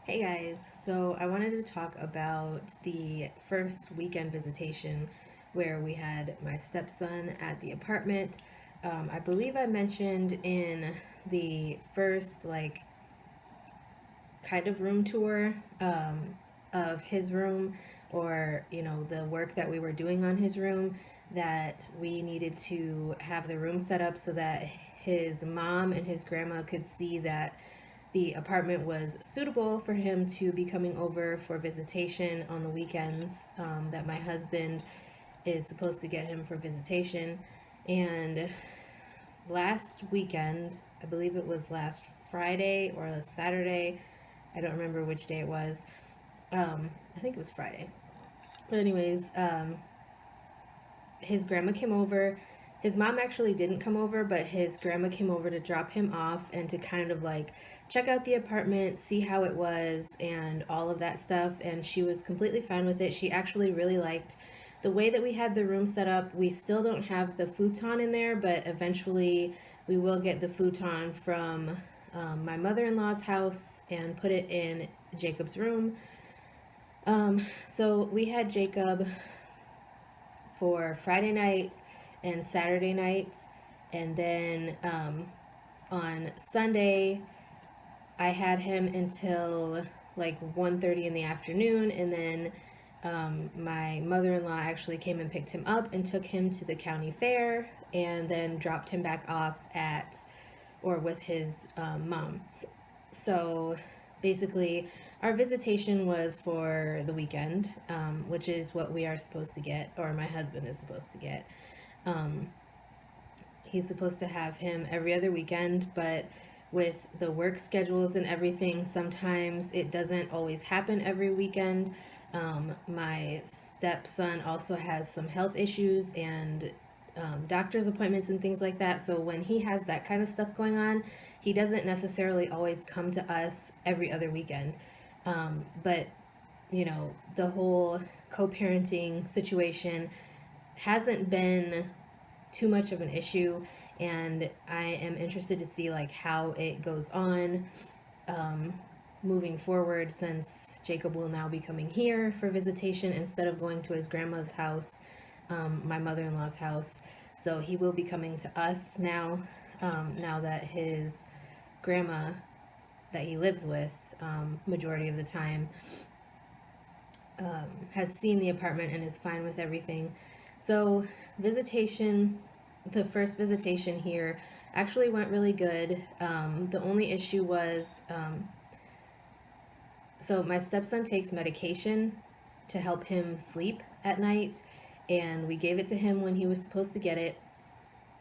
Hey guys, so I wanted to talk about the first weekend visitation where we had my stepson at the apartment. I believe I mentioned in the first, kind of room tour of his room, or, the work that we were doing on his room, that we needed to have the room set up so that his mom and his grandma could see that the apartment was suitable for him to be coming over for visitation on the weekends, that my husband is supposed to get him for visitation. And last weekend, I believe it was last Friday or a Saturday, I don't remember which day it was. I think it was Friday. But, anyways, his grandma came over. His mom actually didn't come over, but his grandma came over to drop him off and to kind of check out the apartment, see how it was, and all of that stuff. And she was completely fine with it. She actually really liked the way that we had the room set up. We still don't have the futon in there, but eventually we will get the futon from my mother in law's house and put it in Jacob's room. So we had Jacob for Friday night and Saturday night, and then on Sunday I had him until like 1:30 in the afternoon, and then my mother-in-law actually came and picked him up and took him to the county fair, and then dropped him back off at or with his mom. So basically, our visitation was for the weekend, which is what we are supposed to get, or my husband is supposed to get. Um, he's supposed to have him every other weekend, but with the work schedules and everything, sometimes it doesn't always happen every weekend. My stepson also has some health issues and doctor's appointments and things like that. So when he has that kind of stuff going on, he doesn't necessarily always come to us every other weekend. But, the whole co parenting situation hasn't been too much of an issue, and I am interested to see how it goes on um, moving forward, since Jacob will now be coming here for visitation instead of going to his grandma's house, my mother-in-law's house. So he will be coming to us now, now that his grandma that he lives with, majority of the time, has seen the apartment and is fine with everything. So visitation, the first visitation here actually went really good. The only issue was, so my stepson takes medication to help him sleep at night, and we gave it to him when he was supposed to get it,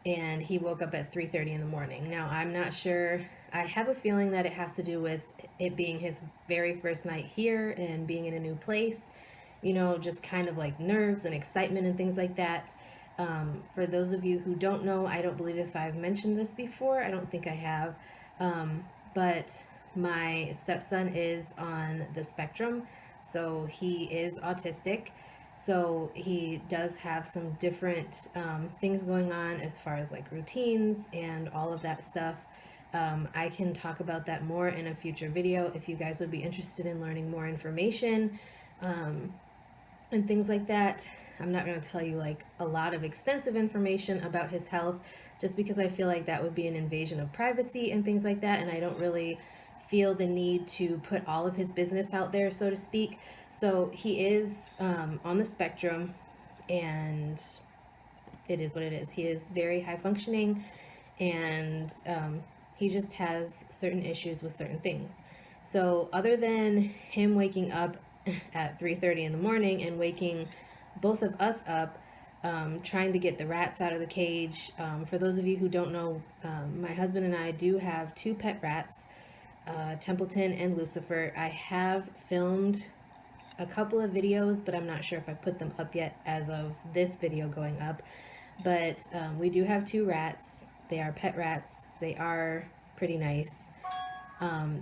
and he woke up at 3:30 in the morning. Now, I'm not sure. I have a feeling that it has to do with it being his very first night here and being in a new place, just kind of like nerves and excitement and things like that. For those of you who don't know, I don't believe if I've mentioned this before. I don't think I have. But my stepson is on the spectrum, so he is autistic. So he does have some different things going on as far as routines and all of that stuff. I can talk about that more in a future video if you guys would be interested in learning more information and things like that. I'm not going to tell you a lot of extensive information about his health, just because I feel like that would be an invasion of privacy and things like that, and I don't really feel the need to put all of his business out there, so to speak. So he is on the spectrum, and it is what it is. He is very high functioning, and he just has certain issues with certain things. So other than him waking up at 3:30 in the morning and waking both of us up, trying to get the rats out of the cage. For those of you who don't know, my husband and I do have two pet rats, Templeton and Lucifer. I have filmed a couple of videos, but I'm not sure if I put them up yet as of this video going up. But we do have two rats. They are pet rats. They are pretty nice.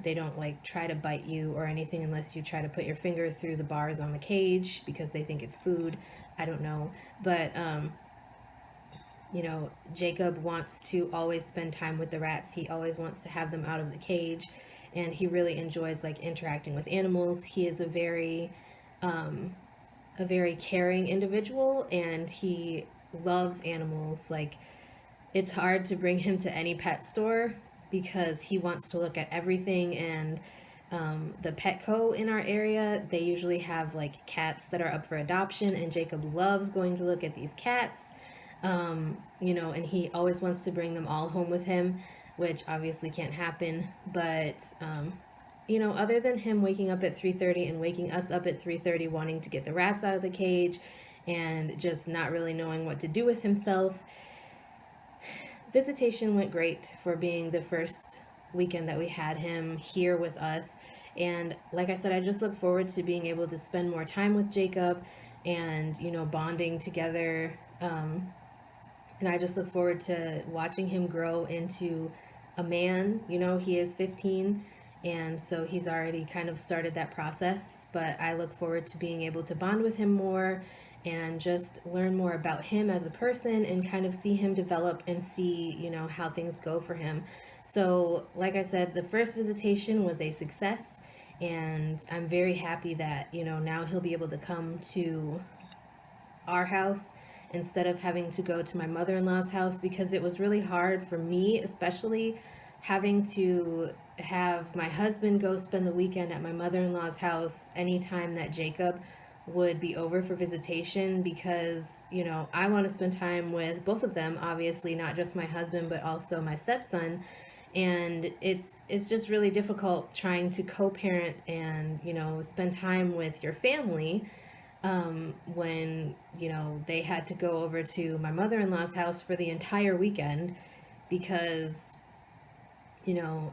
They don't try to bite you or anything unless you try to put your finger through the bars on the cage because they think it's food. I don't know. But, Jacob wants to always spend time with the rats. He always wants to have them out of the cage. and he really enjoys like interacting with animals. He is a very caring individual, and he loves animals. Like, it's hard to bring him to any pet store because he wants to look at everything. And the Petco in our area, they usually have like cats that are up for adoption, and Jacob loves going to look at these cats. And he always wants to bring them all home with him, which obviously can't happen. But other than him waking up at 3:30 and waking us up at 3:30 wanting to get the rats out of the cage and just not really knowing what to do with himself, visitation went great for being the first weekend that we had him here with us. And like I said, I just look forward to being able to spend more time with Jacob and, bonding together. And I just look forward to watching him grow into a man. He is 15, and so he's already kind of started that process. But I look forward to being able to bond with him more and just learn more about him as a person and kind of see him develop and see, how things go for him. So, like I said, the first visitation was a success, and I'm very happy that, now he'll be able to come to our house instead of having to go to my mother-in-law's house, because it was really hard for me, especially having to have my husband go spend the weekend at my mother-in-law's house anytime that Jacob would be over for visitation, because I want to spend time with both of them, obviously not just my husband but also my stepson. And it's just really difficult trying to co-parent and spend time with your family when they had to go over to my mother-in-law's house for the entire weekend because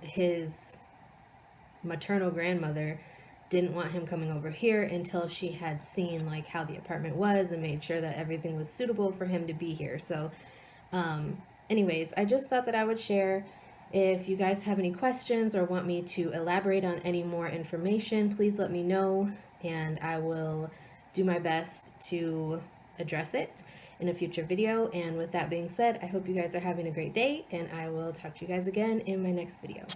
his maternal grandmother didn't want him coming over here until she had seen like how the apartment was and made sure that everything was suitable for him to be here. So anyways, I just thought that I would share. If you guys have any questions or want me to elaborate on any more information, please let me know, and I will do my best to address it in a future video. And with that being said, I hope you guys are having a great day, and I will talk to you guys again in my next video.